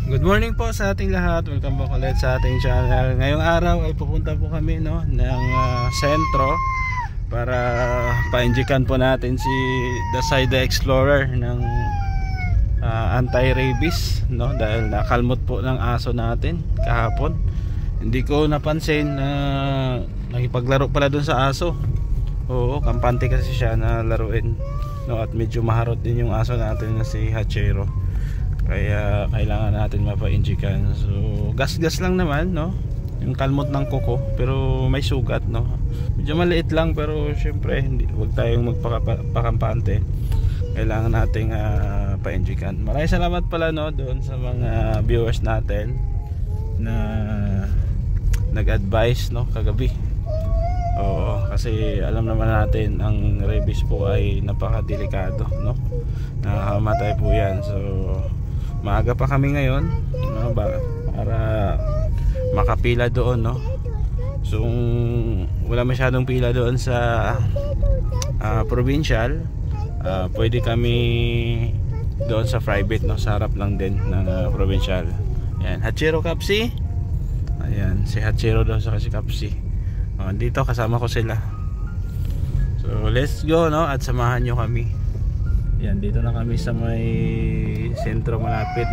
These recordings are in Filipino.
Good morning po sa ating lahat. Welcome back ulit sa ating channel. Ngayong araw ay pupunta po kami ng sentro para pa-injikan po natin si Dasida Explorer ng anti-rabies, dahil nakalmot po ng aso natin kahapon. Hindi ko napansin na nakipaglaro pala dun sa aso. Oo, kampante kasi siya na laruin, at medyo maharot din yung aso natin na si Hachero. Kaya kailangan natin mapa-injikan. So gas-gas lang naman, yung kalmot ng kuko, pero may sugat, medyo maliit lang, pero syempre huwag tayong magpakampante. Kailangan nating pa-injikan. Maraming salamat pala doon sa mga viewers natin na nag-advise kagabi. Oo, kasi alam naman natin ang rabies po ay napakadelikado, nakakamatay po yan. So maaga pa kami ngayon, para makapila doon, So wala masyadong pila doon sa provincial. Pwede kami doon sa private, sa harap lang din ng provincial. Yan, Hachero Kapsi. Ayan, si Hachero daw sa si Kapsi. Dito kasama ko sila. So let's go, at samahan nyo kami. Yan, dito na kami sa may sentro malapit,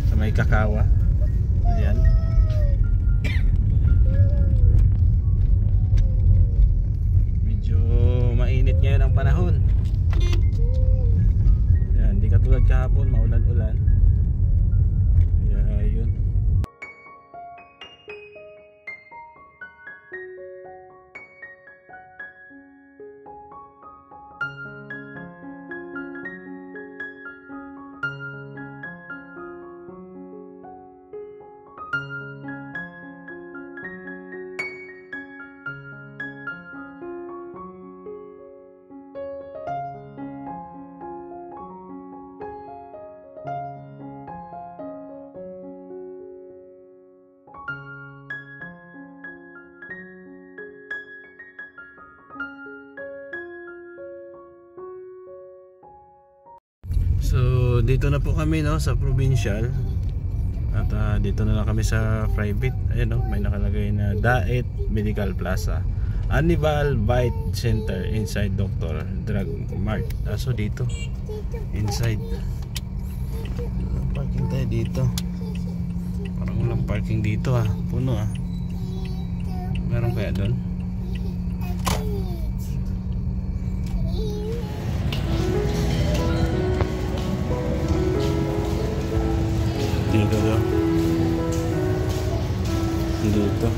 sa may Kakawa. Ayan. Medyo mainit ngayon ang panahon. Yan, di katulad kahapon, maulan-ulan. Kaya yun. So dito na po kami sa provincial. At dito na lang kami sa private. Ayun, may nakalagay na Daet Medical Plaza, Anibal Bite Center inside Dr. Drug Mart. So dito inside. Parking tayo dito. Parang walang parking dito, puno. Meron kaya doon? Dito daw. Dito.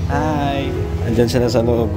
Hi. Andyan sila sa loob.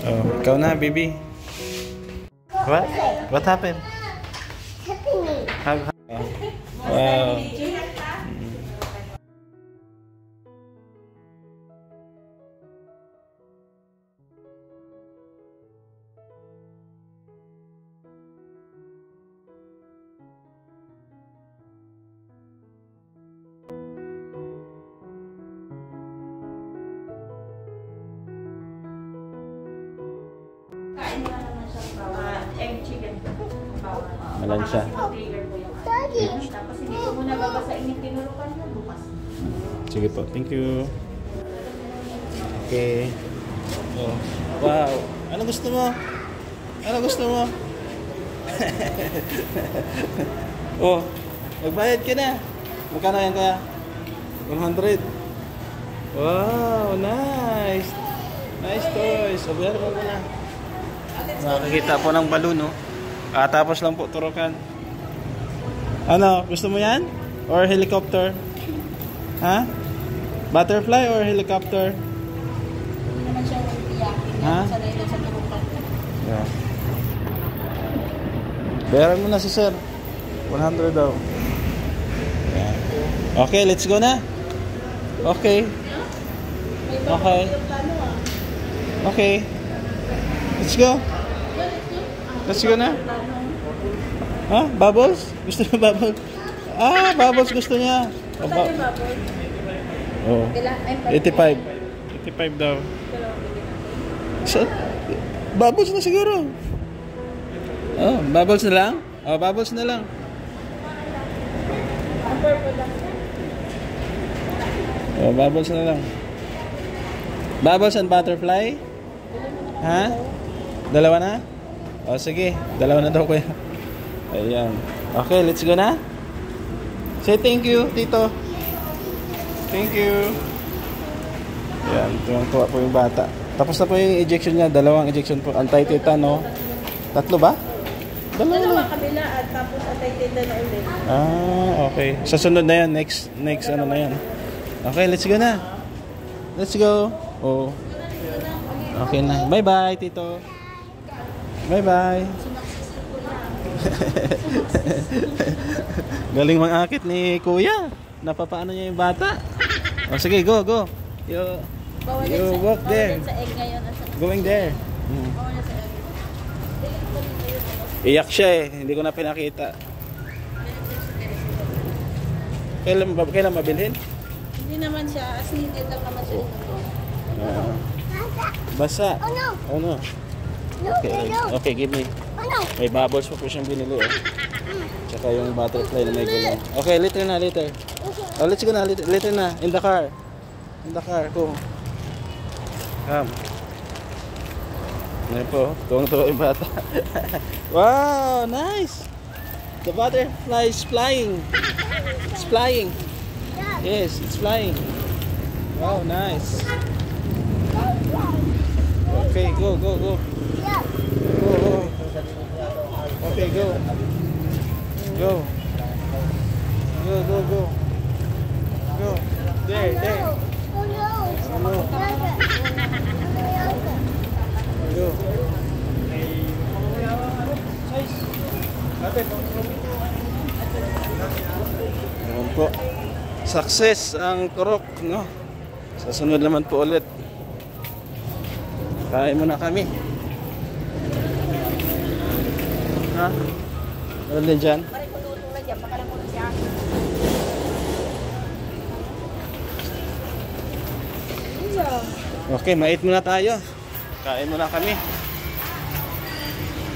Oh, ikaw na, baby. What? What happened? Wow. Egg chicken. Malansya. Tapos hindi ko muna babasain yung tinulukan na bukas. Sige po, thank you. Okay. Oh. Wow. Ano gusto mo? Ano gusto mo? Oh, magbayad ka na. Magkano yan kaya? 100. Wow, nice. Nice toys. Observe mo na. Nakakita po ng balloon, tapos lang po turukan. Ano, gusto mo yan? Or helicopter? Ha? Butterfly or helicopter? Hindi naman siya iyakin. Ha? Sanay lang sa turukan. Yeah. Bayaran mo na si sir. 100 daw. Yan. Okay, let's go na. Okay. Okay. Okay. Let's go. Let's go na. Ha? Bubbles? Gusto niya bubbles? Ah, bubbles gusto niya. Oh, 85. 85 daw. So, bubbles na siguro. Oh, bubbles na lang? Oh, bubbles na lang. Oh, bubbles na lang. Bubbles and butterfly? Ha? Dalawa na? Oh, sige. Dalawa na daw kuya. Ayan. Okay, let's go na. Say thank you, Tito. Thank you. Ayan, tuwang-tuwa po yung bata. Tapos na po yung ejection niya. Dalawang ejection po. Anti-tetan, no? Tatlo ba? Dalawa kabila at tapos anti-tetan na ulit. Ah, okay. Sa sunod na yan. Next ano na yan. Okay, let's go na. Let's go. Oh. Okay na. Bye-bye, Tito. Bye-bye. Galing mang-akit ni Kuya. Napapaano niya yung bata. Oh, sige, go. You walk there. Going there. Iyak siya eh. Hindi ko na pinakita. Kailan mabilhin? Hindi naman siya. As needed lang naman siya. Basa. Oh no. Okay. Okay, give me. May bubbles po siyang binili eh. Tsaka yung butterfly na may gulong. Okay, later na. Oh, let's go na. Later na. In the car. Go. Come. Ngayon po. Tuwang-tuwa yung bata. Wow, nice. The butterfly is flying. It's flying. Yes, it's flying. Wow, nice. Okay, go. Go. Okay, go. Go. There. Oh no. Go. Ayan po. Success ang turok, no? Sa sunod naman po ulit. Kain muna kami. Ha? Ano din dyan? Okay, mait muna tayo. Kain muna kami.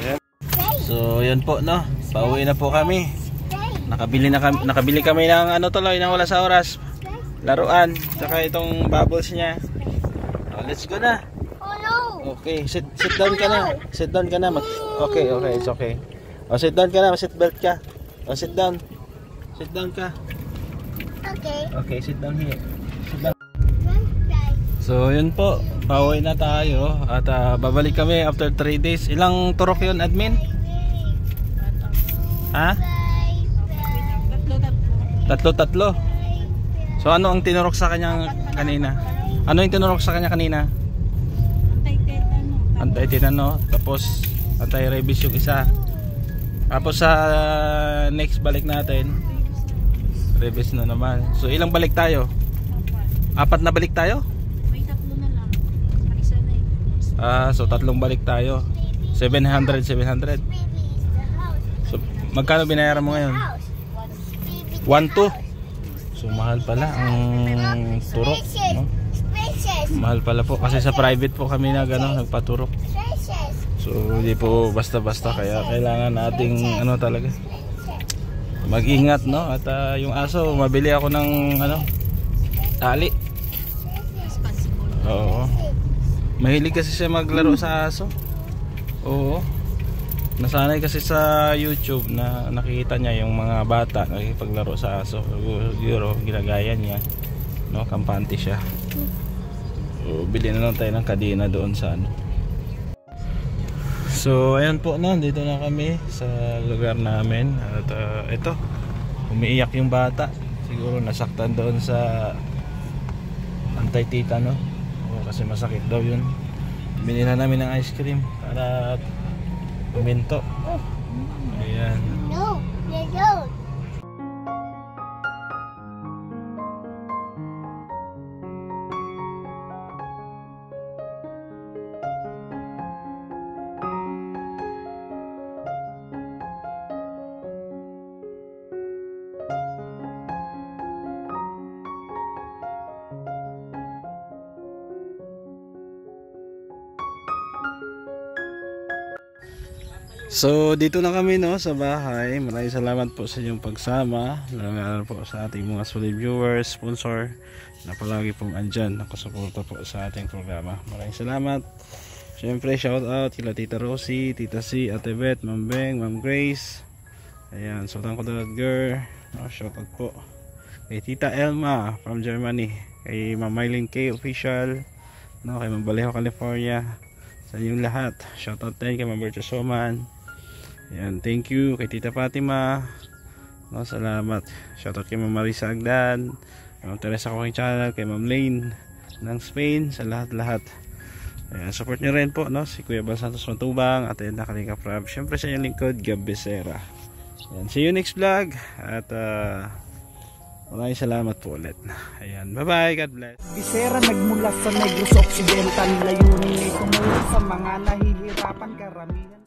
Ayan. So, yan po, no? Pauwi na po kami. Nakabili kami ng ano tuloy, ng wala sa oras. Laruan, saka itong bubbles niya. Oh, let's go na. Oh no. Okay, sit down ka na. Sit down ka na. Okay, it's okay. Oh, sit down ka na, sit belt ka. Oh, sit down. Sit down ka. Okay. Okay, sit down here. Sit down. So, yun po. Pauwi na tayo at babalik kami after 3 days. Ilang turok yun, admin? Ha? Tatlo. So, ano ang tinurok sa kanya kanina? Ano yung tinurok sa kanya kanina? Anti-tetan, no? Tapos anti-rabies yung isa. Tapos sa next balik natin, rabies na naman. So ilang balik tayo? 4 na balik tayo? May 3 na lang. Isa na eh. So 3 balik tayo. 700. So magkano binayaran mo ngayon? 1,2. So mahal pala ang turok, no? Mahal pala po kasi sa private po kami na gano'n nagpaturok. So hindi po basta-basta, kaya kailangan nating ano talaga mag-ingat, no? At yung aso, mabili ako ng ano, tali. Oo. Mahilig kasi siya maglaro sa aso. Oo. Nasanay kasi sa YouTube na nakikita niya yung mga bata nakikipaglaro sa aso. Siguro ginagaya niya, no? Kampante siya. So, bili na lang tayo ng kadena doon sa ano. So ayan po, no, dito na kami sa lugar namin. At ito, umiiyak yung bata. Siguro nasaktan doon sa anti-tetan, no? Kasi masakit daw yun. Binila namin ng ice cream para puminto. Ayan. No, you don't. So dito na kami no sa bahay. Maraming salamat po sa inyong pagsama. Lalo po sa ating mga solid viewers, sponsor na palagi pong andyan nakasuporta po sa ating programa. Maraming salamat. Siyempre shout out kila Tita Rosie, Tita C, Ate Beth, Ma'am Beng, Ma'am Grace. Ayan, Sultan Kudarat Girl. Shout out po kay Tita Elma from Germany, kay Ma'am Mylene K official, no, kay Ma'am Baleho California, sa inyong lahat. Shout out din kay Ma'am Berto Soman. Ayan, thank you kay Tita Fatima. No, salamat. Shoutout kay Ma'am Marisa Agdan, Ma'am Teresa Cooking Channel, kay Ma'am Lane ng Spain, sa lahat-lahat. Ayan, support nyo rin po no, si Kuya Bal Santos Matubang at Edna Kalinga Prab. Siyempre sa inyong lingkod, Gab Becerra. Ayan, see you next vlog. At maraming salamat po ulit. Ayan, bye bye, God bless. Becerra nagmula sa Negros Occidental, layunin ay tumulong sa mga nahihirapan karamihan.